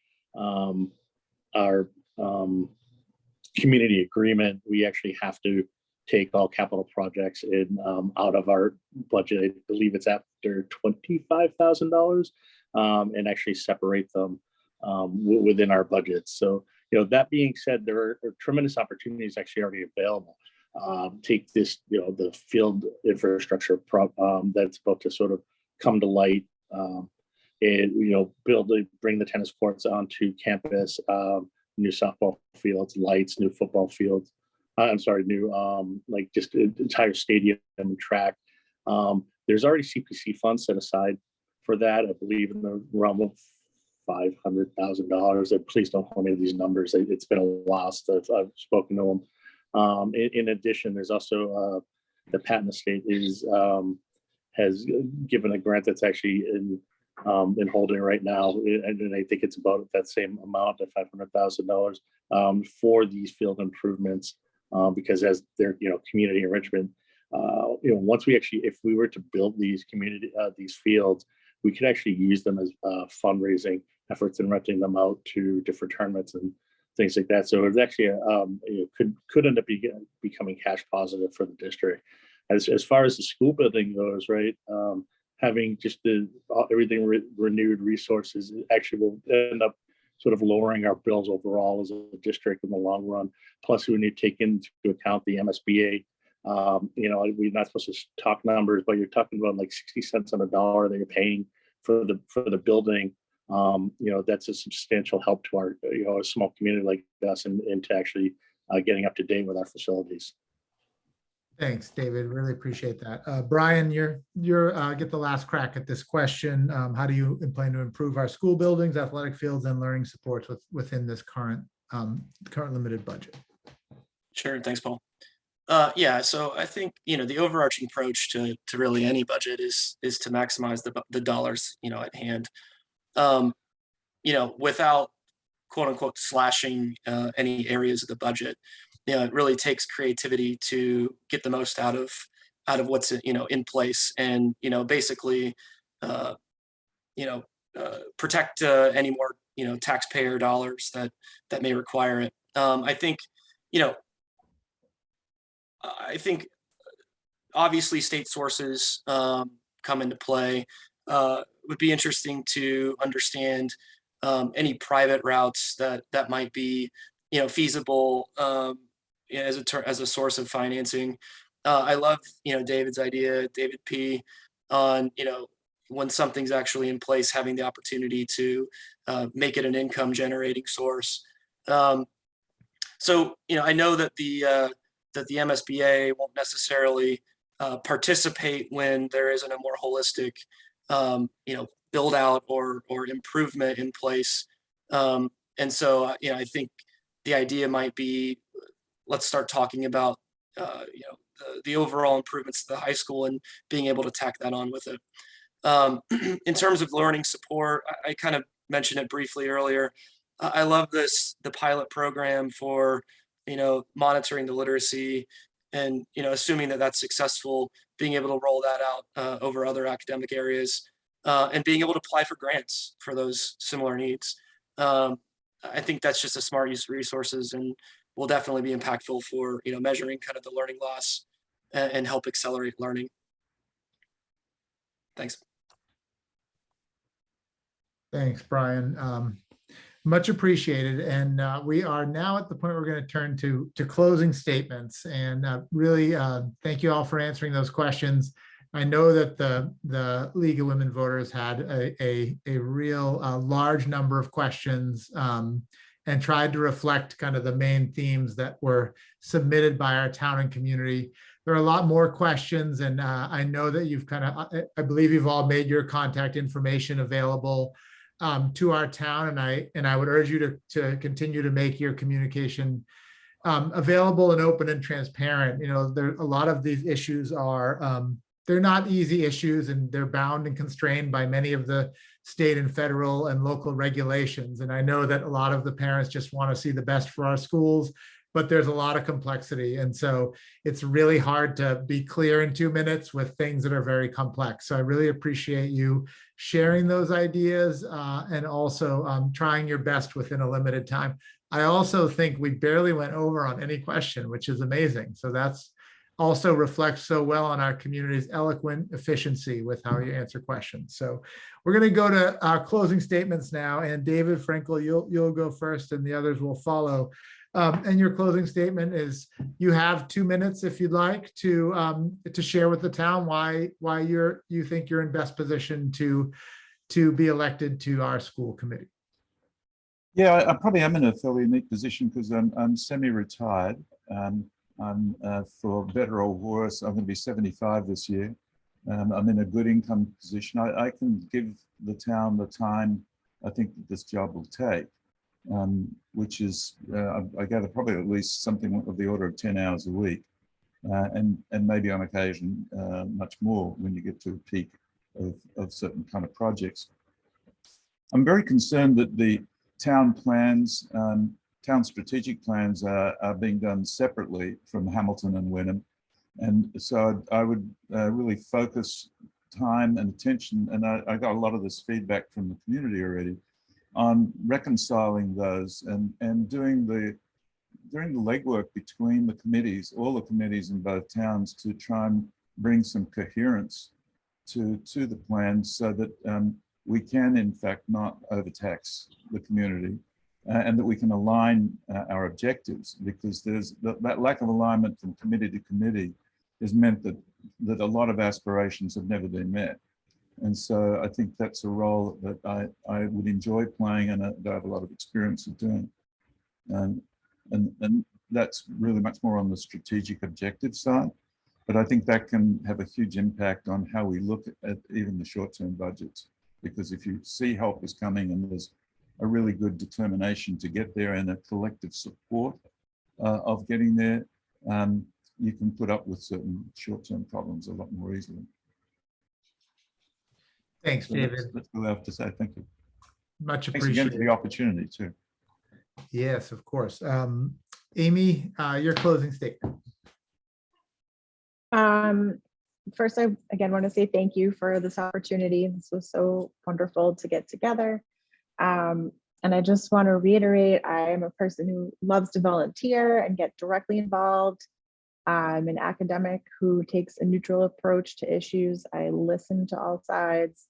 community agreement, we actually have to take all capital projects in out of our budget. I believe it's after $25,000, and actually separate them within our budget. So, you know, that being said, there are tremendous opportunities actually already available. Take this, you know, the field infrastructure that's about to sort of come to light, and, you know, bring the tennis courts onto campus, new softball fields, lights, new football fields. New like just an entire stadium and track. There's already CPC funds set aside for that, I believe in the realm of $500,000. Please don't hold me to these numbers. It's been a while since I've spoken to them. In addition, there's also the Patton Estate has given a grant that's actually in holding right now, and I think it's about that same amount of $500,000 for these field improvements, because as their community enrichment, once we actually, if we were to build these these fields, we could actually use them as fundraising efforts and renting them out to different tournaments and things like that. So it's actually could end up becoming cash positive for the district. As far as the school building goes, right? Having just everything renewed resources actually will end up sort of lowering our bills overall as a district in the long run. Plus, we need to take into account the MSBA. We're not supposed to talk numbers, but you're talking about like 60 cents on a dollar that you're paying for the building. That's a substantial help to our a small community like us and to actually getting up to date with our facilities. Thanks, David. Really appreciate that. Brian, you're get the last crack at this question. How do you plan to improve our school buildings, athletic fields, and learning supports within this current limited budget? Sure. Thanks, Paul. Yeah, so I think, the overarching approach to really any budget is to maximize the dollars, at hand, without quote unquote slashing any areas of the budget. It really takes creativity to get the most out of what's in place, and basically protect any more taxpayer dollars that may require it. I think obviously state sources come into play. Would be interesting to understand any private routes that might be feasible as a source of financing. I love David's idea, David P, on when something's actually in place, having the opportunity to make it an income generating source. So I know that the MSBA won't necessarily participate when there isn't a more holistic build out or improvement in place. And so I think the idea might be, let's start talking about the overall improvements to the high school and being able to tack that on with it. In terms of learning support, I kind of mentioned it briefly earlier. I love the pilot program for monitoring the literacy, and assuming that that's successful, being able to roll that out over other academic areas, and being able to apply for grants for those similar needs. I think that's just a smart use of resources, and will definitely be impactful for measuring kind of the learning loss and help accelerate learning. Thanks. Thanks, Brian. Much appreciated. And we are now at the point we're going to turn to closing statements. And really, thank you all for answering those questions. I know that the League of Women Voters had a real large number of questions and tried to reflect kind of the main themes that were submitted by our town and community. There are a lot more questions, and I know that you've I believe you've all made your contact information available to our town, and I would urge you to continue to make your communication available and open and transparent. There a lot of these issues are they're not easy issues, and they're bound and constrained by many of the state and federal and local regulations. And I know that a lot of the parents just want to see the best for our schools, but there's a lot of complexity. And so it's really hard to be clear in 2 minutes with things that are very complex. So I really appreciate you sharing those ideas and also trying your best within a limited time. I also think we barely went over on any question, which is amazing. So that's also reflects so well on our community's eloquent efficiency with how you answer questions. So we're going to go to our closing statements now. And David Frankel, you'll go first, and the others will follow. And your closing statement is, you have 2 minutes if you'd like to share with the town why you think you're in best position to be elected to our school committee. Yeah, I probably am in a fairly unique position because I'm semi-retired. I'm for better or worse, I'm going to be 75 this year. I'm in a good income position. I can give the town the time I think that this job will take. Which is, I gather, probably at least something of the order of 10 hours a week, and maybe on occasion much more when you get to a peak of certain kind of projects. I'm very concerned that the town plans, town strategic plans are being done separately from Hamilton and Wenham. And so I would really focus time and attention, and I got a lot of this feedback from the community already, on reconciling those and doing the legwork between the committees, all the committees in both towns, to try and bring some coherence to the plan, so that we can in fact not overtax the community, and that we can align our objectives, because there's that lack of alignment from committee to committee has meant that a lot of aspirations have never been met. And so I think that's a role that I would enjoy playing, and I have a lot of experience of doing. And that's really much more on the strategic objective side. But I think that can have a huge impact on how we look at even the short-term budgets. Because if you see help is coming and there's a really good determination to get there and a collective support of getting there, you can put up with certain short-term problems a lot more easily. Thanks, So David. that's all I have to say. Thank you. Much Thanks again appreciated. for the opportunity too. Yes, of course. Amy, your closing statement. First, I again want to say thank you for this opportunity. This was so wonderful to get together. And I just want to reiterate, I am a person who loves to volunteer and get directly involved. I'm an academic who takes a neutral approach to issues. I listen to all sides.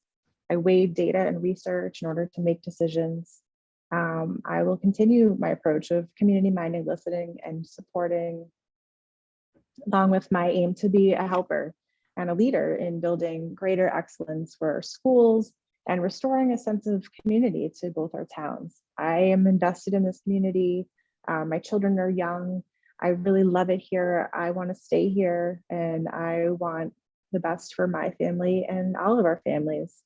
I weigh data and research in order to make decisions. I will continue my approach of community-minded listening and supporting, along with my aim to be a helper and a leader in building greater excellence for our schools and restoring a sense of community to both our towns. I am invested in this community. My children are young. I really love it here. I want to stay here, and I want the best for my family and all of our families.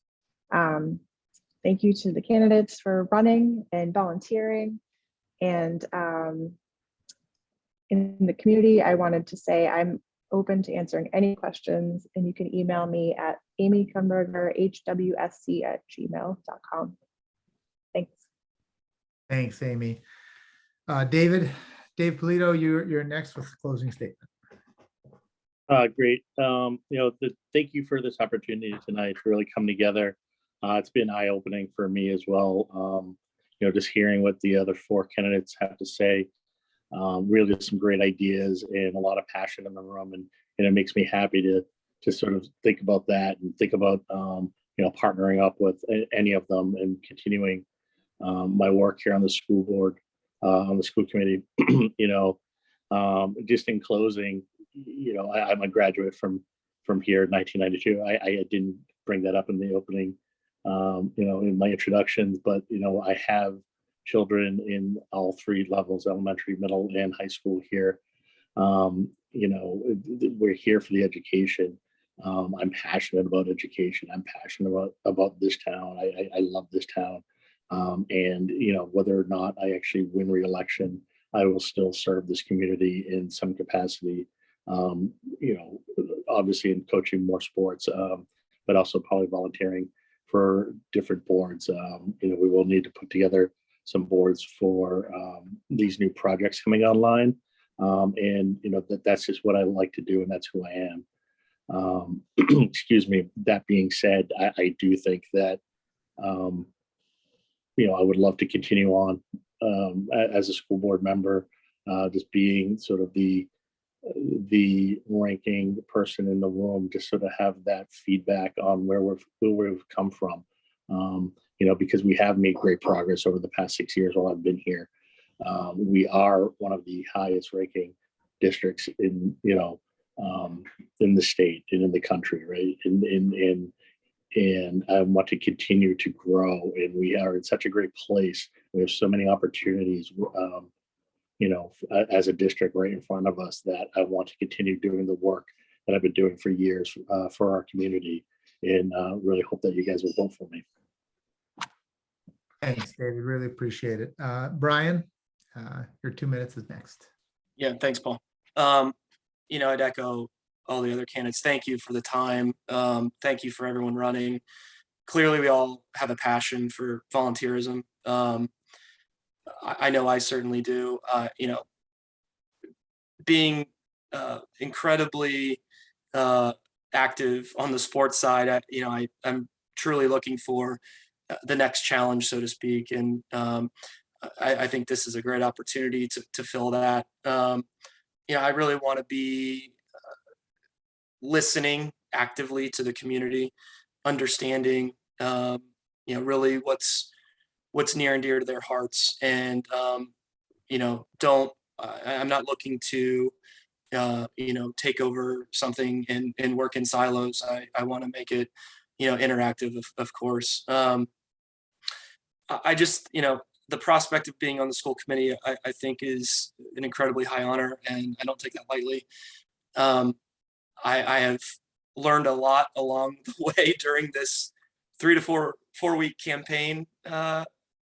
Thank you to the candidates for running and volunteering. And in the community, I wanted to say I'm open to answering any questions, and you can email me at amykumbergerhwsc@gmail.com. Thanks. Thanks, Amy. Dave Polito, you're next with the closing statement. Great. Thank you for this opportunity tonight to really come together. It's been eye-opening for me as well. Just hearing what the other four candidates have to say. Really some great ideas and a lot of passion in the room, and it makes me happy to sort of think about that and think about partnering up with any of them and continuing my work here on the school board, on the school committee. Just in closing, I'm a graduate from here in 1992. I didn't bring that up in the opening, in my introductions, but I have children in all three levels, elementary, middle, and high school here. We're here for the education. I'm passionate about education. I'm passionate about this town. I love this town. And whether or not I actually win re-election, I will still serve this community in some capacity. Obviously in coaching more sports, but also probably volunteering for different boards. We will need to put together some boards for these new projects coming online. And that's just what I like to do, and that's who I am. Excuse me. That being said, I do think that I would love to continue on as a school board member, just being sort of the ranking person in the room, to sort of have that feedback on where we've come from. Because we have made great progress over the past 6 years while I've been here. We are one of the highest ranking districts in the state and in the country, right? And I want to continue to grow, and we are in such a great place. We have so many opportunities, as a district right in front of us, that I want to continue doing the work that I've been doing for years for our community, and really hope that you guys will vote for me. Thanks, David. Really appreciate it. Brian, your 2 minutes is next. Yeah, thanks, Paul. I'd echo all the other candidates. Thank you for the time. Thank you for everyone running. Clearly, we all have a passion for volunteerism. I know I certainly do. Being incredibly active on the sports side, I'm truly looking for the next challenge, so to speak. And I think this is a great opportunity to fill that. I really want to be listening actively to the community, understanding, really what's near and dear to their hearts. And, I'm not looking to, take over something and work in silos. I want to make it, interactive, of course. I just, the prospect of being on the school committee, I think is an incredibly high honor, and I don't take that lightly. I have learned a lot along the way during this 3 to 4 week campaign,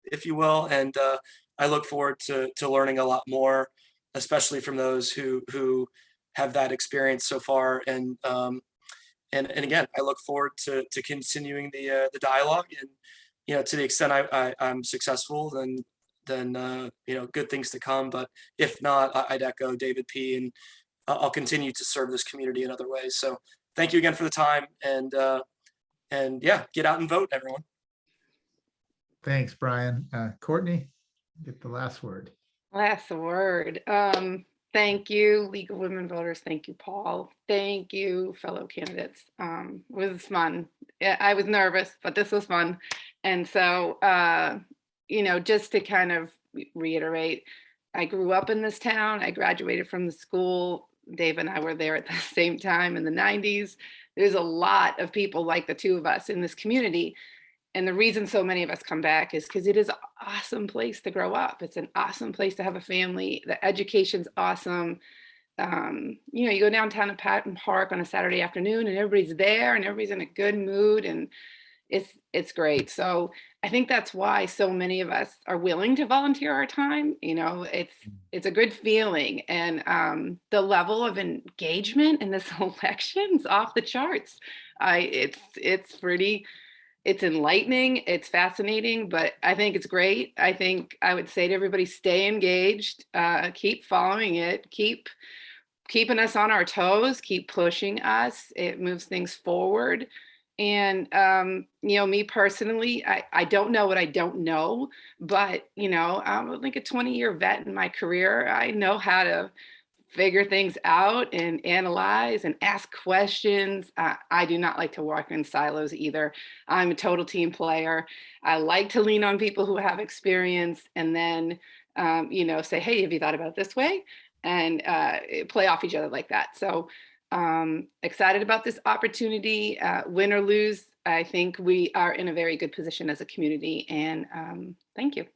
if you will, and I look forward to learning a lot more, especially from those who have that experience so far. And again, I look forward to continuing the dialogue, and to the extent I'm successful, then good things to come. But if not, I'd echo David P. and I'll continue to serve this community in other ways. So thank you again for the time, and yeah, get out and vote, everyone. Thanks, Brian. Courtney, get the last word. Last word. Thank you, League of Women Voters. Thank you, Paul. Thank you, fellow candidates. It was fun. I was nervous, but this was fun. And so, just to kind of reiterate, I grew up in this town. I graduated from the school. Dave and I were there at the same time in the 90s. There's a lot of people like the two of us in this community. And the reason so many of us come back is because it is an awesome place to grow up. It's an awesome place to have a family. The education's awesome. You go downtown to Patton Park on a Saturday afternoon and everybody's there and everybody's in a good mood, and it's great. So I think that's why so many of us are willing to volunteer our time. It's a good feeling, and the level of engagement in this election is off the charts. It's enlightening, it's fascinating, but I think it's great. I think I would say to everybody, stay engaged, keep following it, keep keeping us on our toes, keep pushing us. It moves things forward. And, me personally, I don't know what I don't know, but, I'm like a 20-year vet in my career. I know how to figure things out and analyze and ask questions. I do not like to work in silos either. I'm a total team player. I like to lean on people who have experience and then, say, hey, have you thought about it this way? And play off each other like that. So excited about this opportunity. Win or lose, I think we are in a very good position as a community. And thank you.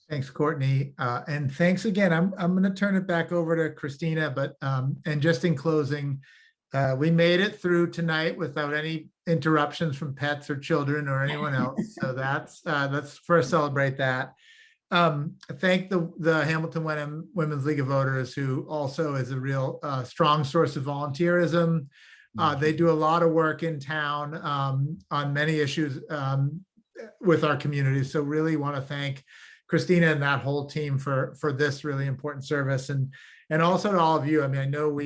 Thanks, Courtney. And thanks again. I'm going to turn it back over to Christina, but and just in closing, we made it through tonight without any interruptions from pets or children or anyone else. So let's first celebrate that. Thank the Hamilton-Wenham Women's League of Voters, who also is a real strong source of volunteerism. They do a lot of work in town on many issues with our community. So really want to thank Christina and that whole team for this really important service, and also to all of you. I mean, I know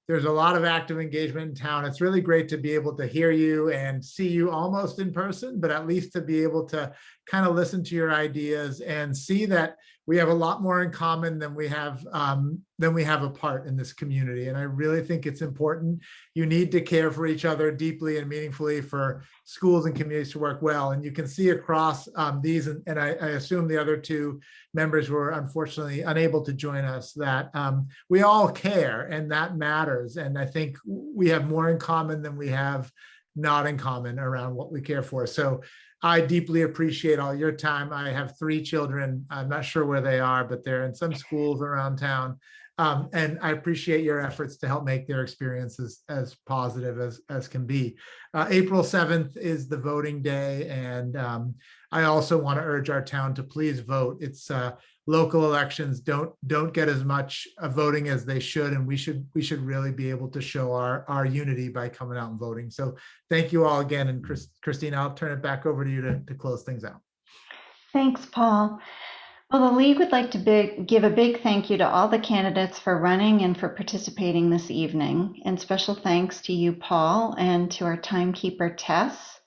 there's a lot of active engagement in town. It's really great to be able to hear you and see you almost in person, but at least to be able to kind of listen to your ideas and see that we have a lot more in common than we have apart in this community. And I really think it's important. You need to care for each other deeply and meaningfully for schools and communities to work well. And you can see across these, and I assume the other two members were unfortunately unable to join us, that we all care, and that matters. And I think we have more in common than we have not in common around what we care for. So I deeply appreciate all your time. I have 3 children. I'm not sure where they are, but they're in some schools around town. And I appreciate your efforts to help make their experiences as positive as can be. April 7th is the voting day. And I also want to urge our town to please vote. It's local elections don't get as much voting as they should. And we should really be able to show our unity by coming out and voting. So thank you all again. And Christina, I'll turn it back over to you to close things out. Thanks, Paul. Well, the League would like to give a big thank you to all the candidates for running and for participating this evening. And special thanks to you, Paul, and to our timekeeper, Tess.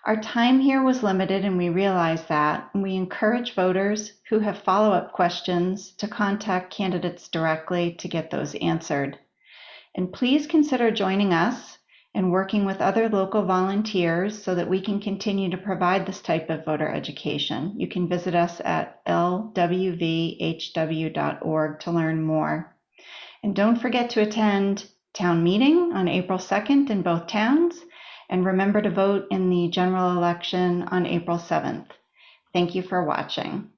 Our time here was limited, and we realize that. And we encourage voters who have follow-up questions to contact candidates directly to get those answered. And please consider joining us and working with other local volunteers so that we can continue to provide this type of voter education. You can visit us at LWVHW.org to learn more. And don't forget to attend town meeting on April 2nd in both towns, and remember to vote in the general election on April 7th. Thank you for watching.